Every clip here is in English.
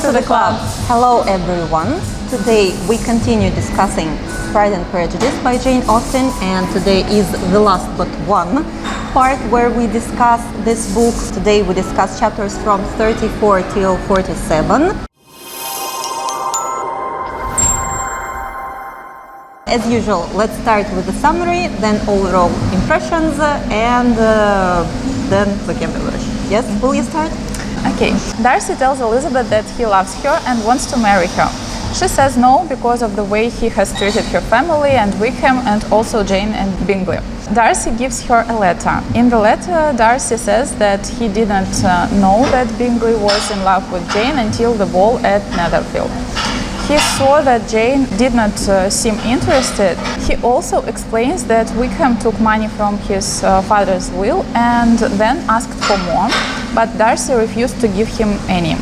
to the club! Hello everyone! Today we continue discussing Pride and Prejudice by Jane Austen, and today is the last but one part where we discuss this book. Today we discuss chapters from 34 till 47. As usual, let's start with the summary, then overall impressions, and then vocabulary. Yes, will you start? Okay. Darcy tells Elizabeth that he loves her and wants to marry her. She says no because of the way he has treated her family and Wickham and also Jane and Bingley. Darcy gives her a letter. In the letter, Darcy says that he didn't know that Bingley was in love with Jane until the ball at Netherfield. He saw that Jane did not seem interested. He also explains that Wickham took money from his father's will and then asked for more, but Darcy refused to give him any.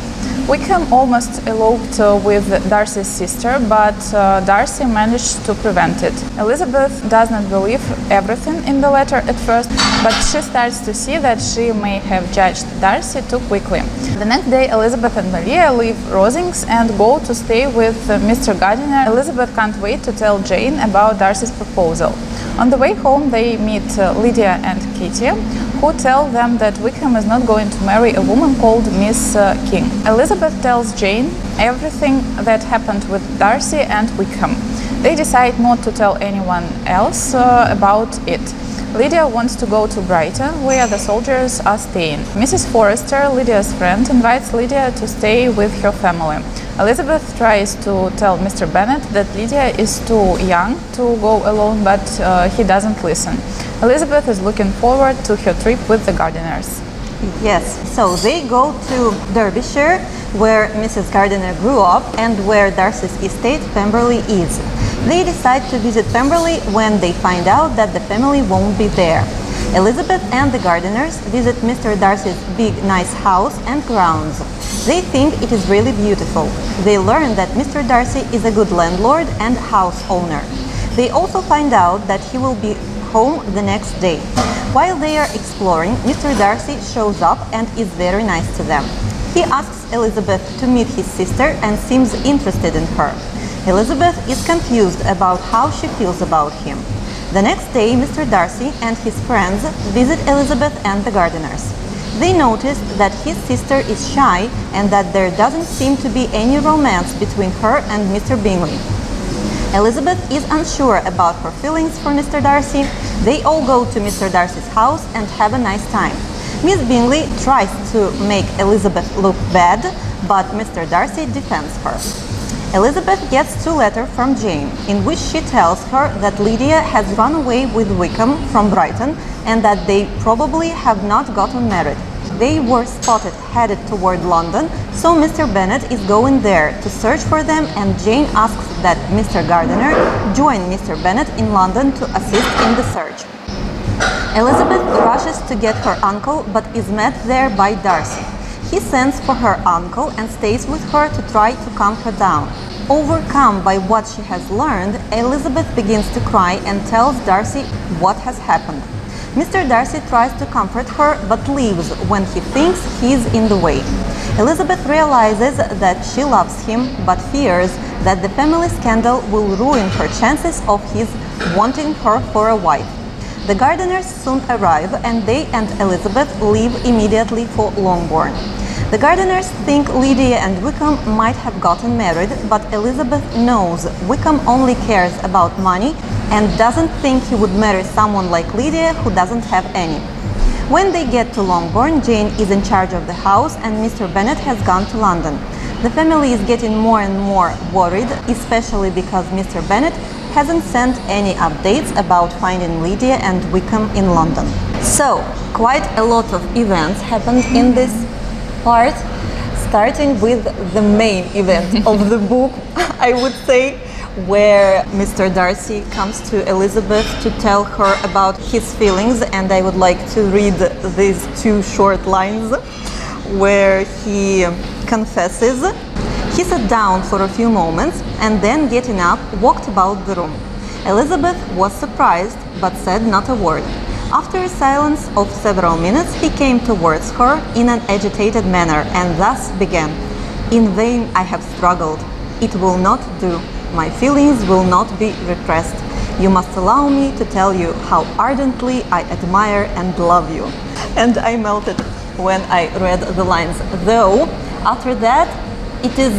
Wickham almost eloped with Darcy's sister, but Darcy managed to prevent it. Elizabeth does not believe everything in the letter at first, but she starts to see that she may have judged Darcy too quickly. The next day, Elizabeth and Maria leave Rosings and go to stay with Mr. Gardiner. Elizabeth can't wait to tell Jane about Darcy's proposal. On the way home, they meet Lydia and Kitty, who tell them that Wickham is not going to marry a woman called Miss King. Elizabeth tells Jane everything that happened with Darcy and Wickham. They decide not to tell anyone else about it. Lydia wants to go to Brighton, where the soldiers are staying. Mrs. Forrester, Lydia's friend, invites Lydia to stay with her family. Elizabeth tries to tell Mr. Bennet that Lydia is too young to go alone, but he doesn't listen. Elizabeth is looking forward to her trip with the Gardiners. Yes, so they go to Derbyshire, where Mrs. Gardiner grew up and where Darcy's estate, Pemberley, is. They decide to visit Pemberley when they find out that the family won't be there. Elizabeth and the Gardiners visit Mr. Darcy's big, nice house and grounds. They think it is really beautiful. They learn that Mr. Darcy is a good landlord and house owner. They also find out that he will be home the next day. While they are exploring, Mr. Darcy shows up and is very nice to them. He asks Elizabeth to meet his sister and seems interested in her. Elizabeth is confused about how she feels about him. The next day, Mr. Darcy and his friends visit Elizabeth and the Gardiners. They notice that his sister is shy and that there doesn't seem to be any romance between her and Mr. Bingley. Elizabeth is unsure about her feelings for Mr. Darcy. They all go to Mr. Darcy's house and have a nice time. Miss Bingley tries to make Elizabeth look bad, but Mr. Darcy defends her. Elizabeth gets a letter from Jane, in which she tells her that Lydia has run away with Wickham from Brighton and that they probably have not gotten married. They were spotted headed toward London, so Mr. Bennet is going there to search for them, and Jane asks that Mr. Gardiner join Mr. Bennet in London to assist in the search. Elizabeth rushes to get her uncle, but is met there by Darcy. He sends for her uncle and stays with her to try to calm her down. Overcome by what she has learned, Elizabeth begins to cry and tells Darcy what has happened. Mr. Darcy tries to comfort her, but leaves when he thinks he is in the way. Elizabeth realizes that she loves him, but fears that the family scandal will ruin her chances of his wanting her for a wife. The Gardiners soon arrive, and they and Elizabeth leave immediately for Longbourn. The Gardiners think Lydia and Wickham might have gotten married, but Elizabeth knows Wickham only cares about money and doesn't think he would marry someone like Lydia who doesn't have any. When they get to Longbourn, Jane is in charge of the house and Mr. Bennet has gone to London. The family is getting more and more worried, especially because Mr. Bennet hasn't sent any updates about finding Lydia and Wickham in London. So, quite a lot of events happened in this part, starting with the main event of the book, I would say, where Mr. Darcy comes to Elizabeth to tell her about his feelings, and I would like to read these two short lines where he confesses. He sat down for a few moments and then, getting up, walked about the room. Elizabeth was surprised but said not a word. After a silence of several minutes, he came towards her in an agitated manner and thus began. In vain I have struggled. It will not do. My feelings will not be repressed. You must allow me to tell you how ardently I admire and love you. And I melted when I read the lines, though after that it is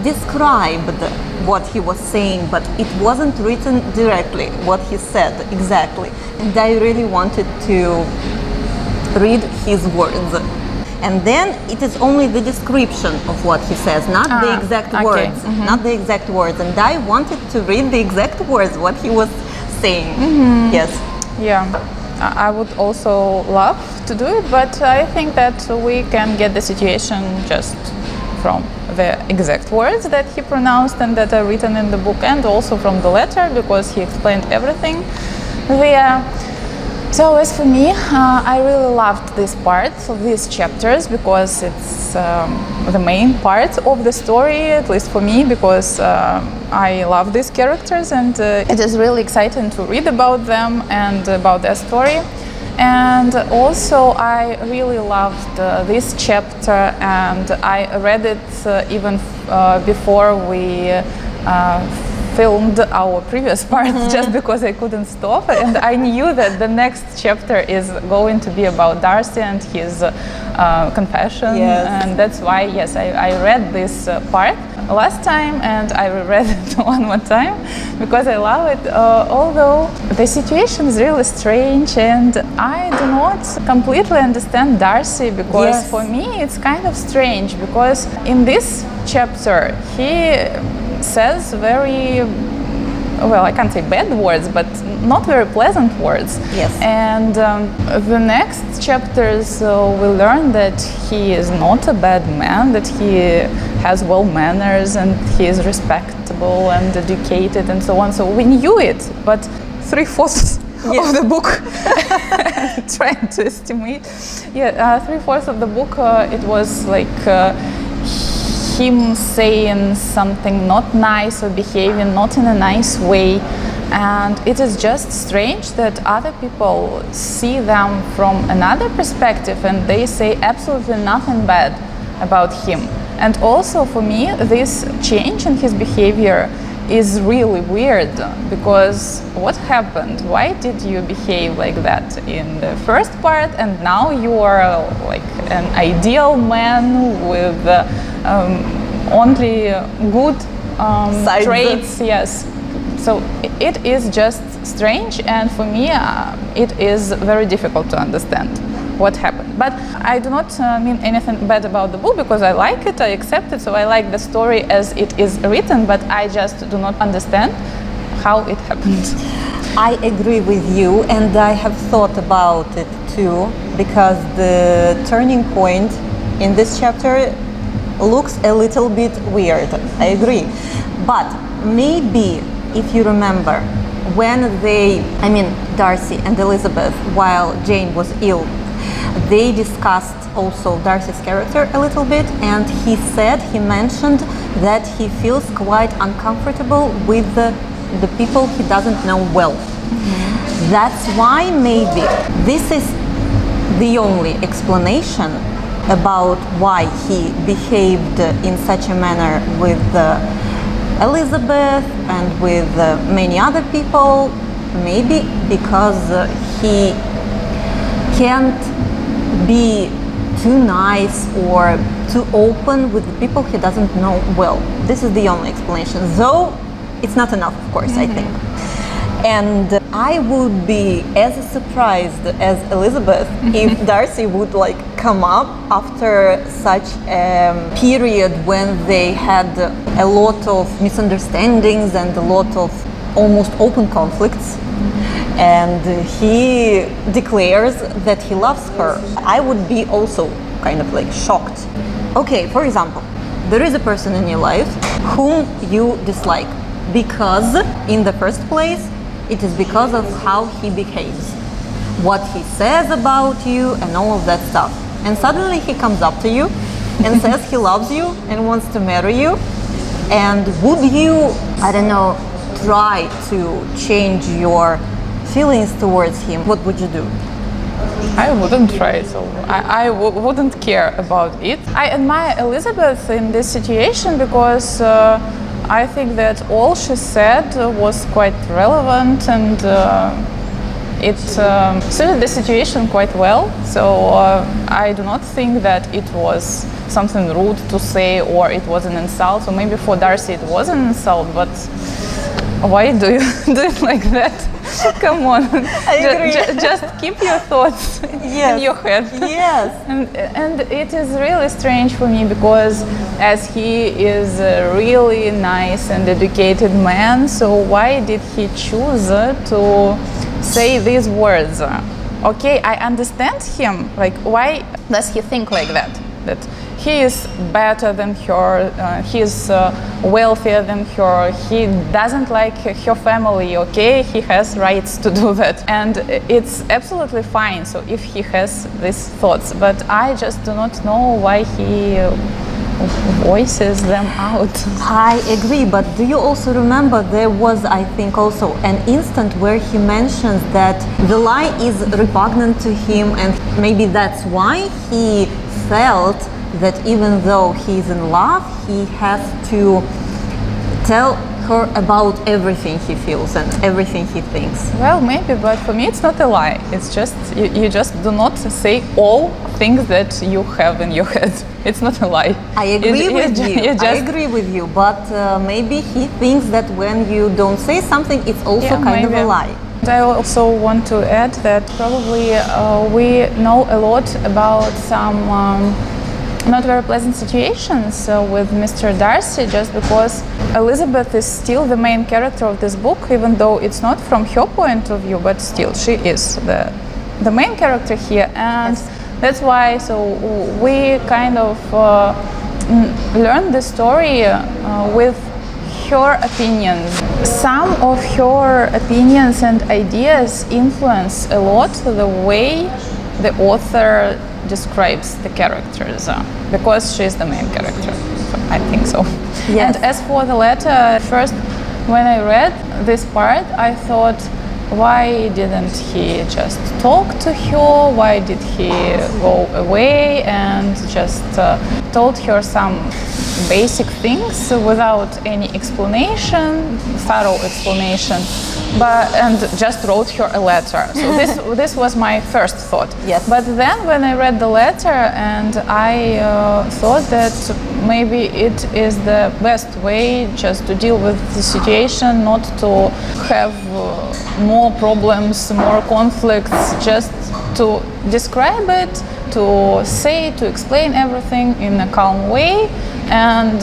described what he was saying, but it wasn't written directly what he said exactly. And I really wanted to read his words. And then it is only the description of what he says, not the exact words, not the exact words. And I wanted to read the exact words, what he was saying. Yes. Yeah, I would also love to do it, but I think that we can get the situation just from the exact words that he pronounced and that are written in the book, and also from the letter, because he explained everything there. So as for me, I really loved this part of these chapters because it's the main part of the story, at least for me, because I love these characters, and it is really exciting to read about them and about their story. And also I really loved this chapter, and I read it even before we filmed our previous parts, just because I couldn't stop, and I knew that the next chapter is going to be about Darcy and his confession. And that's why, yes, I read this part last time, and I reread it one more time because I love it, although the situation is really strange and I do not completely understand Darcy, because for me it's kind of strange, because in this chapter he says very, well, I can't say bad words, but not very pleasant words. And the next chapters we learn that he is not a bad man, that he has well manners and he is respectable and educated and so on. So we knew it, but 3/4 of the book, trying to estimate, 3/4 of the book, it was like him saying something not nice or behaving not in a nice way, and it is just strange that other people see them from another perspective and they say absolutely nothing bad about him. And also for me this change in his behavior is really weird, because what happened? Why did you behave like that in the first part and now you are like an ideal man with only good traits? Yes. So it is just strange, and for me it is very difficult to understand what happened. But I do not mean anything bad about the book, because I like it, I accept it, so I like the story as it is written, but I just do not understand how it happened. I agree with you, and I have thought about it too, because the turning point in this chapter looks a little bit weird. I agree. But maybe if you remember, when Darcy and Elizabeth, while Jane was ill, they discussed also Darcy's character a little bit, and he mentioned that he feels quite uncomfortable with the people he doesn't know well. That's why maybe this is the only explanation about why he behaved in such a manner with Elizabeth and with many other people, maybe because he can't be too nice or too open with the people he doesn't know well. This is the only explanation, though it's not enough, of course, I think. And I would be as surprised as Elizabeth if Darcy would come up after such a period when they had a lot of misunderstandings and a lot of almost open conflicts, and he declares that he loves her. I would be also kind of shocked. Okay, for example, there is a person in your life whom you dislike because in the first place it is because of how he behaves, what he says about you and all of that stuff. And suddenly he comes up to you and says he loves you and wants to marry you. And would you, I don't know, try to change your feelings towards him? What would you do? I wouldn't try, so I wouldn't care about it. I admire Elizabeth in this situation because I think that all she said was quite relevant and it suited the situation quite well. So I do not think that it was something rude to say or it was an insult. So maybe for Darcy it was an insult, but why do you do it like that? Come on, I agree. Just keep your thoughts in your head. Yes. And it is really strange for me because as he is a really nice and educated man, so why did he choose to say these words? Okay, I understand him. Like, why does he think like that? That he is better than her, he is wealthier than her, he doesn't like her family, okay, he has rights to do that. And it's absolutely fine, so if he has these thoughts, but I just do not know why he voices them out. I agree, but do you also remember there was, I think, also an instant where he mentions that the lie is repugnant to him and maybe that's why he felt that even though he's in love, he has to tell her about everything he feels and everything he thinks. Well, maybe, but for me it's not a lie. It's just, you just do not say all things that you have in your head. It's not a lie. I agree with you. I agree with you, but maybe he thinks that when you don't say something, it's also kind of a lie. I also want to add that probably we know a lot about some not very pleasant situations with Mr. Darcy, just because Elizabeth is still the main character of this book, even though it's not from her point of view, but still she is the main character here, and that's why so we kind of learn the story with her opinions. Some of her opinions and ideas influence a lot the way the author describes the characters because she's the main character. So I think so. Yes. And as for the letter, first when I read this part, I thought, why didn't he just talk to her? Why did he go away and just told her some basic things without any explanation, thorough explanation, and just wrote her a letter. So this was my first thought. Yes. But then when I read the letter, and I thought that maybe it is the best way just to deal with the situation, not to have more problems, more conflicts, just to describe it, to say, to explain everything in a calm way. And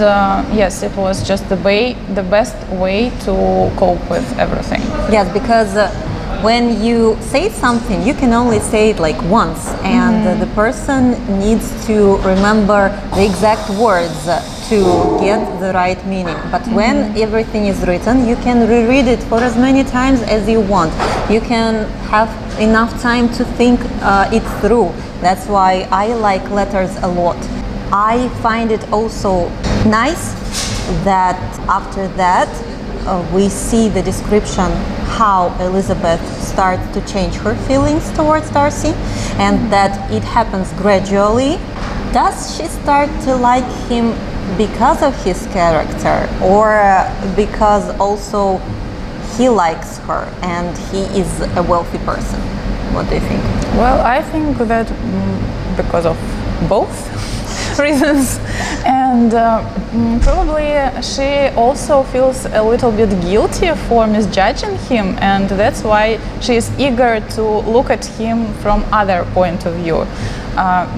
yes, it was just the best way to cope with everything. Yes, because when you say something, you can only say it like once, and the person needs to remember the exact words to get the right meaning. But when everything is written, you can reread it for as many times as you want. You can have enough time to think it through. That's why I like letters a lot. I find it also nice that after that we see the description how Elizabeth starts to change her feelings towards Darcy, and that it happens gradually. Does she start to like him because of his character, or because also he likes her and he is a wealthy person? What do you think? Well, I think that because of both reasons, and probably she also feels a little bit guilty for misjudging him, and that's why she is eager to look at him from other point of view,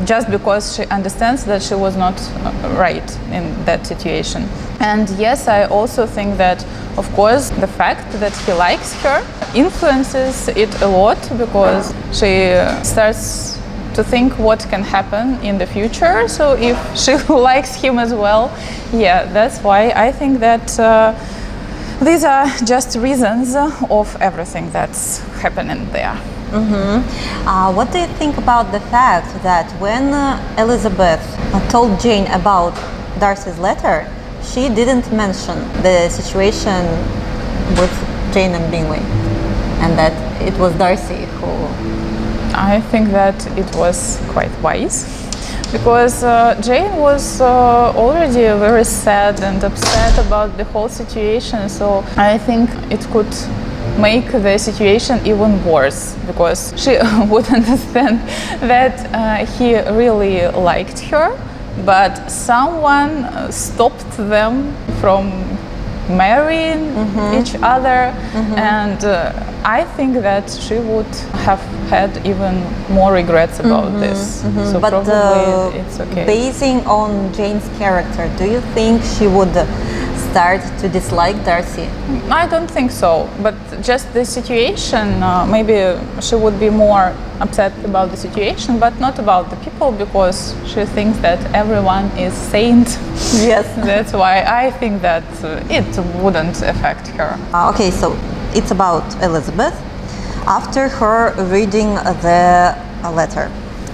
just because she understands that she was not right in that situation. And yes, I also think that, of course, the fact that he likes her influences it a lot, because she starts to think what can happen in the future. So if she likes him as well, yeah, that's why I think that these are just reasons of everything that's happening there. What do you think about the fact that when Elizabeth told Jane about Darcy's letter, she didn't mention the situation with Jane and Bingley, and that it was Darcy who I think that it was quite wise because Jane was already very sad and upset about the whole situation, so I think it could make the situation even worse because she would understand that he really liked her, but someone stopped them from marrying each other, and I think that she would have had even more regrets about this. So But probably it's okay. basing on Jane's character, do you think she would start to dislike Darcy? I don't think so, but just the situation, maybe she would be more upset about the situation, but not about the people, because she thinks that everyone is saint. Yes. That's why I think that it wouldn't affect her. Okay, so it's about Elizabeth. After her reading the letter,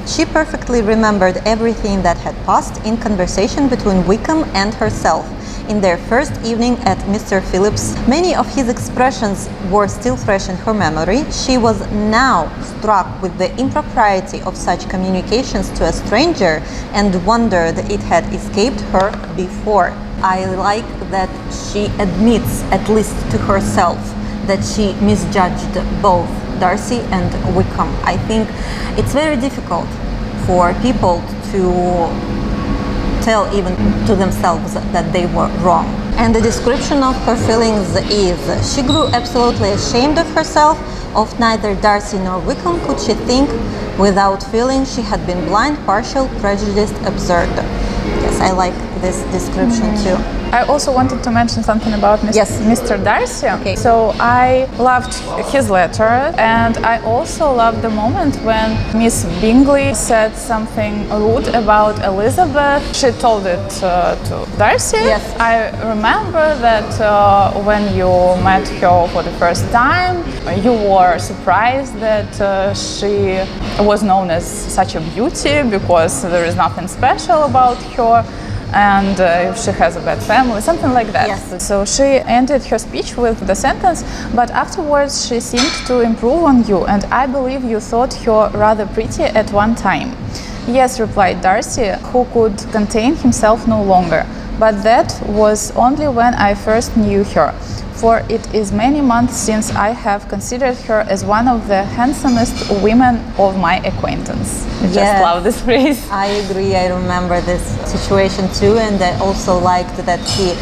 she perfectly remembered everything that had passed in conversation between Wickham and herself in their first evening at Mr. Phillips'. Many of his expressions were still fresh in her memory. She was now struck with the impropriety of such communications to a stranger and wondered it had escaped her before. I like that she admits, at least to herself, that she misjudged both Darcy and Wickham. I think it's very difficult for people to tell even to themselves that they were wrong. And the description of her feelings is, she grew absolutely ashamed of herself. Of neither Darcy nor Wickham could she think without feeling she had been blind, partial, prejudiced, absurd. Yes, I like this description too. I also wanted to mention something about Mr. Darcy. Okay. So I loved his letter, and I also loved the moment when Miss Bingley said something rude about Elizabeth. She told it to Darcy. Yes. I remember that when you met her for the first time, you were surprised that she was known as such a beauty because there is nothing special about her. And if she has a bad family, something like that. Yes. So she ended her speech with the sentence, but afterwards she seemed to improve on you, and I believe you thought her rather pretty at one time. Yes, replied Darcy, who could contain himself no longer, but that was only when I first knew her, for it is many months since I have considered her as one of the handsomest women of my acquaintance. I just love this phrase. I agree, I remember this situation too, and I also liked that he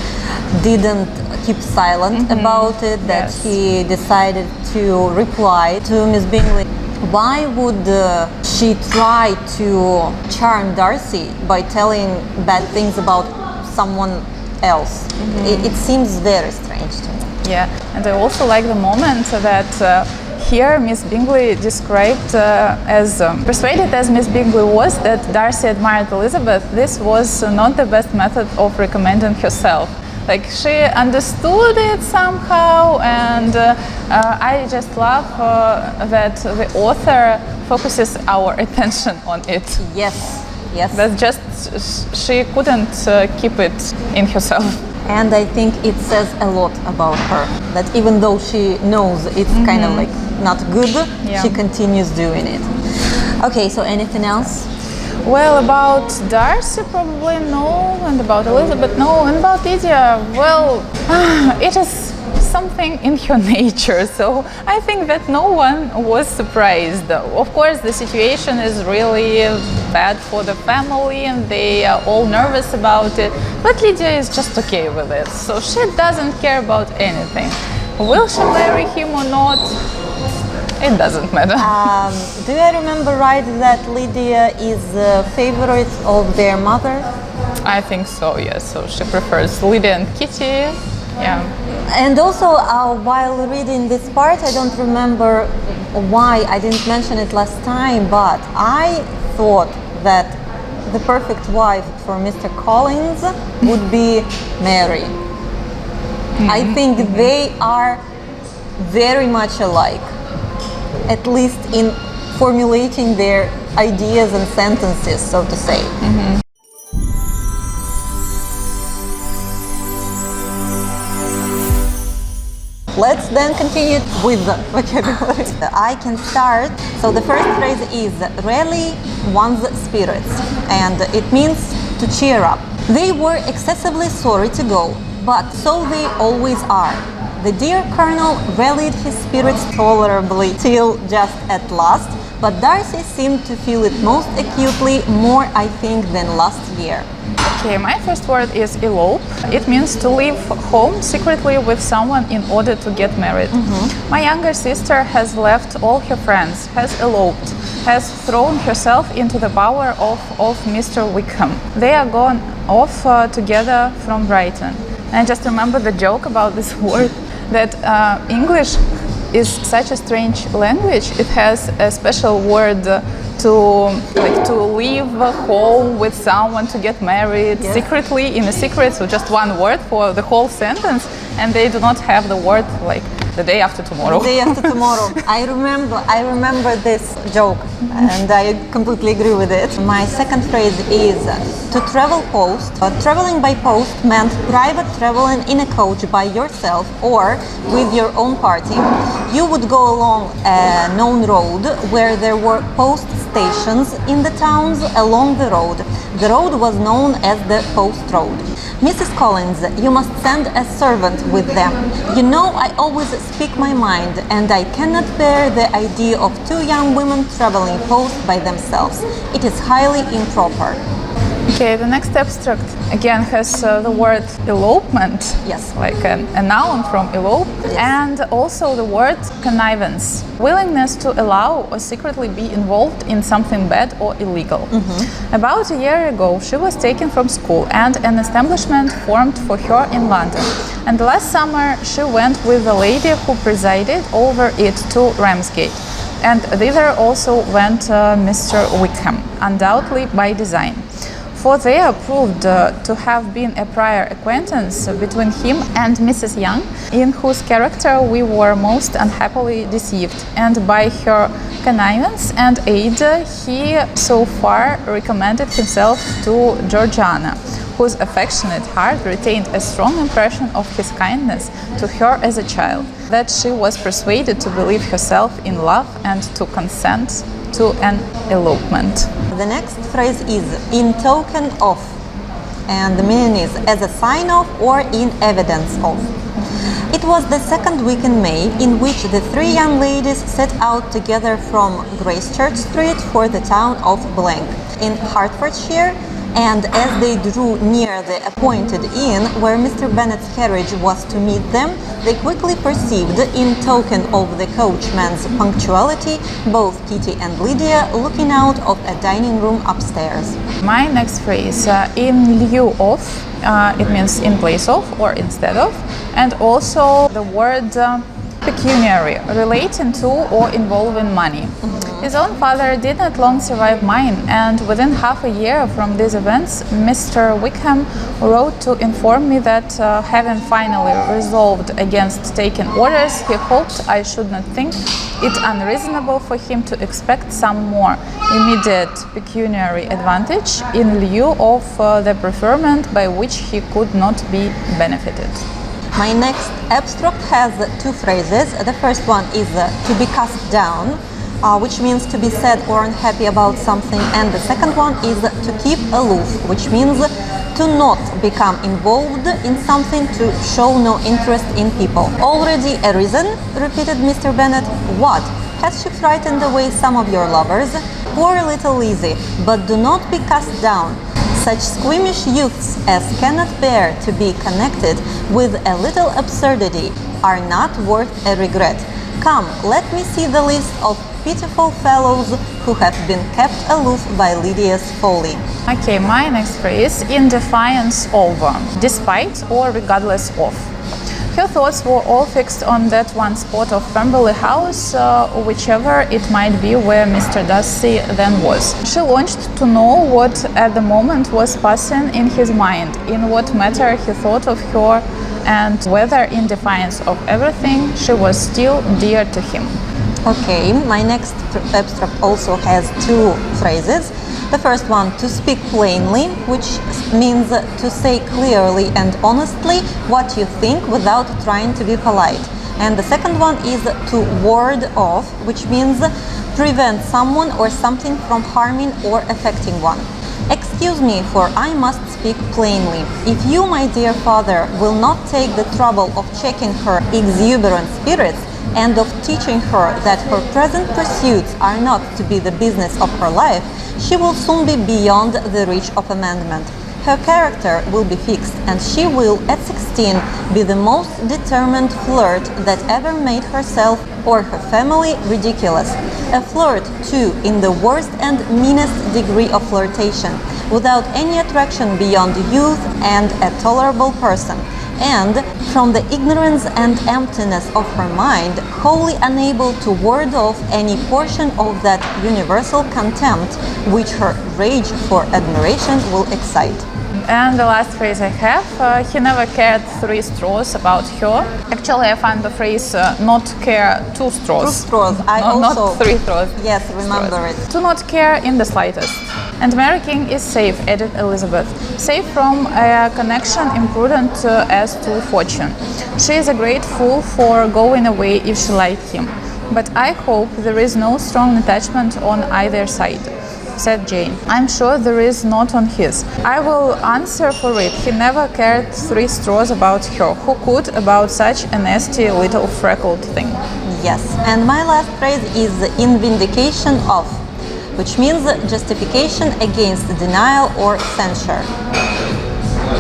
didn't keep silent about it, that he decided to reply to Miss Bingley. Why would she try to charm Darcy by telling bad things about someone else? It seems very strange to me. Yeah, and I also like the moment that here Miss Bingley described as persuaded as Miss Bingley was that Darcy admired Elizabeth, this was not the best method of recommending herself. Like, she understood it somehow, and I just love that the author focuses our attention on it. Yes, yes. That's just, she couldn't keep it in herself. And I think it says a lot about her, that even though she knows it's kind of like not good, she continues doing it. Okay, so anything else? Well, about Darcy, probably no, and about Elizabeth, no, and about Lydia, well, it is something in her nature, so I think that no one was surprised. Of course, the situation is really bad for the family, and they are all nervous about it, but Lydia is just okay with it, so she doesn't care about anything. Will she marry him or not? It doesn't matter. Do I remember right that Lydia is a favorite of their mother? I think so, yes. So she prefers Lydia and Kitty. Yeah. And also, while reading this part, I don't remember why I didn't mention it last time, but I thought that the perfect wife for Mr. Collins would be Mary. I think they are very much alike, at least in formulating their ideas and sentences, so to say. Let's then continue with the vocabulary. I can start. So the first phrase is rally one's spirits, and it means to cheer up. They were excessively sorry to go, but so they always are. The dear Colonel rallied his spirits tolerably till just at last, but Darcy seemed to feel it most acutely, more I think than last year. Okay, my first word is elope. It means to leave home secretly with someone in order to get married. My younger sister has left all her friends, has eloped, has thrown herself into the power of Mr. Wickham. They are gone off together from Brighton. And I just remember the joke about this word, that English is such a strange language. It has a special word to leave home with someone to get married secretly, in a secret, so just one word for the whole sentence, and they do not have the word like the day after tomorrow. The day after tomorrow. I remember this joke, and I completely agree with it. My second phrase is to travel post. Traveling by post meant private traveling in a coach by yourself or with your own party. You would go along a known road where there were post stations in the towns along the road. The road was known as the post road. Mrs. Collins, you must send a servant with them. You know I always speak my mind, and I cannot bear the idea of two young women traveling post by themselves. It is highly improper. Okay, the next abstract again has the word elopement, Yes. like a noun from elope, and also the word connivance, willingness to allow or secretly be involved in something bad or illegal. About a year ago, she was taken from school and an establishment formed for her in London. And last summer, she went with the lady who presided over it to Ramsgate. And thither also went Mr. Wickham, undoubtedly by design. For there proved to have been a prior acquaintance between him and Mrs. Young, in whose character we were most unhappily deceived, and by her connivance and aid he so far recommended himself to Georgiana, whose affectionate heart retained a strong impression of his kindness to her as a child, that she was persuaded to believe herself in love and to consent to an elopement. The next phrase is in token of, and the meaning is as a sign of or in evidence of. It was the second week in May in which the three young ladies set out together from Gracechurch Street for the town of Blank in Hertfordshire, and as they drew near the appointed inn where Mr. Bennet's carriage was to meet them, they quickly perceived, in token of the coachman's punctuality, both Kitty and Lydia looking out of a dining room upstairs. My next phrase, in lieu of, it means in place of or instead of, and also the word pecuniary, relating to or involving money. His own father did not long survive mine, and within half a year from these events, Mr. Wickham wrote to inform me that, having finally resolved against taking orders, he hoped I should not think it unreasonable for him to expect some more immediate pecuniary advantage in lieu of the preferment by which he could not be benefited. My next abstract has two phrases. The first one is to be cast down, which means to be sad or unhappy about something, and the second one is to keep aloof, which means to not become involved in something, to show no interest in people. Already arisen, repeated Mr. Bennet. What? Has she frightened away some of your lovers? Poor little Lizzie, but do not be cast down. Such squeamish youths as cannot bear to be connected with a little absurdity are not worth a regret. Come, let me see the list of pitiful fellows who have been kept aloof by Lydia's folly. Okay, my next phrase, in defiance of, despite or regardless of. Her thoughts were all fixed on that one spot of Pemberley House, whichever it might be where Mr. Darcy then was. She longed to know what at the moment was passing in his mind, in what matter he thought of her, and whether in defiance of everything she was still dear to him. Okay, my next abstract also has two phrases. The first one, to speak plainly, which means to say clearly and honestly what you think without trying to be polite. And the second one is to ward off, which means prevent someone or something from harming or affecting one. Excuse me, for I must speak plainly. If you, my dear father, will not take the trouble of checking her exuberant spirits and of teaching her that her present pursuits are not to be the business of her life, she will soon be beyond the reach of amendment. Her character will be fixed, and she will, at 16, be the most determined flirt that ever made herself or her family ridiculous. A flirt, too, in the worst and meanest degree of flirtation, without any attraction beyond youth and a tolerable person, and, from the ignorance and emptiness of her mind, wholly unable to ward off any portion of that universal contempt which her rage for admiration will excite. And the last phrase I have, he never cared 3 straws about her. Actually, I find the phrase not care 2 straws. 2 straws. Not 3 straws. Yes, remember it. To not care in the slightest. And marrying is safe, added Elizabeth. Safe from a connection imprudent as to fortune. She is a great fool for going away if she liked him. But I hope there is no strong attachment on either side, said Jane. I'm sure there is not on his. I will answer for it. He never cared 3 straws about her. Who could about such a nasty little freckled thing? Yes. And my last phrase is in vindication of, which means justification against denial or censure.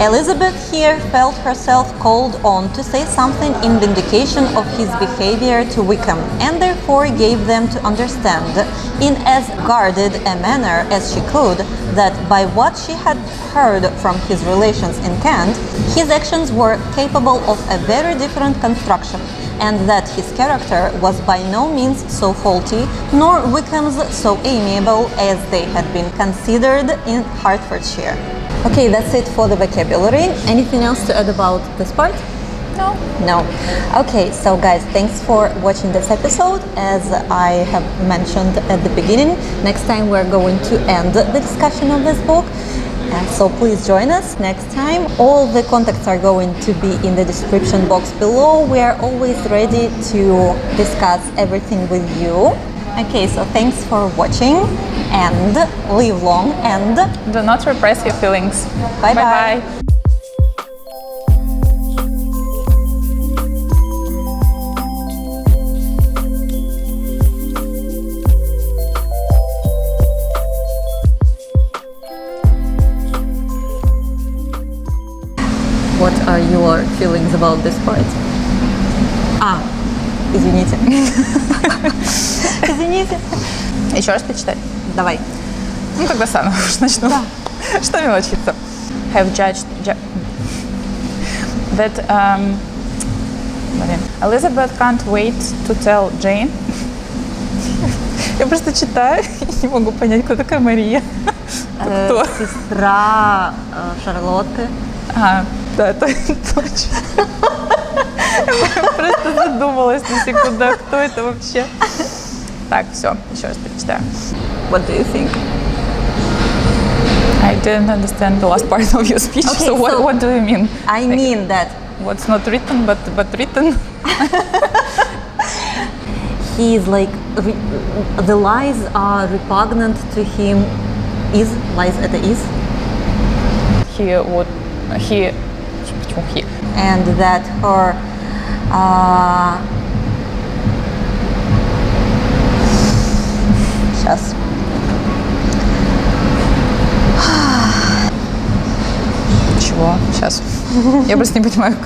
Elizabeth here felt herself called on to say something in vindication of his behavior to Wickham, and therefore gave them to understand, in as guarded a manner as she could, that by what she had heard from his relations in Kent, his actions were capable of a very different construction, and that his character was by no means so faulty, nor Wickham's so amiable as they had been considered in Hertfordshire. Okay, that's it for the vocabulary. Anything else to add about this part? No. No. Okay, so guys, thanks for watching this episode. As I have mentioned at the beginning, next time we're going to end the discussion of this book. And so please join us next time. All the contacts are going to be in the description box below. We are always ready to discuss everything with you. Okay, so thanks for watching and live long and Do not repress your feelings. Bye-bye. Bye-bye. What are your feelings about this part? Извините. Извините. Еще раз почитать. Давай. Ну, тогда сам уж начну. Да. Что мне учиться? Have judged that Elizabeth can't wait to tell Jane. Я просто читаю и не могу понять, кто такая Мария. Кто? Сестра Шарлотты. Да, точно. Я просто задумалась на секунду, а кто это вообще? Так, все, еще раз прочитаю. What do you think? I didn't understand the last part of your speech, Okay, so what do you mean? I mean that What's not written, but written? he is like, the lies are repugnant to him. Lies это is? Почему he? And that her сейчас. Чего? Сейчас. Я просто не понимаю.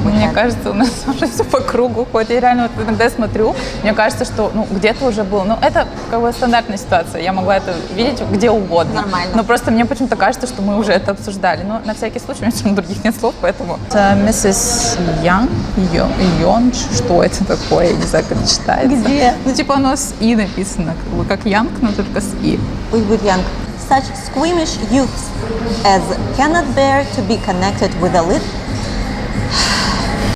Мне кажется, у нас уже все по кругу ходит. Я реально вот иногда смотрю, мне кажется, что где-то уже было. Ну, это как бы стандартная ситуация. Я могла это видеть где угодно. Нормально. Но просто мне почему-то кажется, что мы уже это обсуждали. Но на всякий случай, у меня все равно других нет слов, поэтому... Миссис Йонж, что это такое? Я не знаю, как это читается. Где? Ну, типа оно с «и» написано, как Янг, но только с «и». Пусть будет Young. Such squeamish youths as cannot bear to be connected with a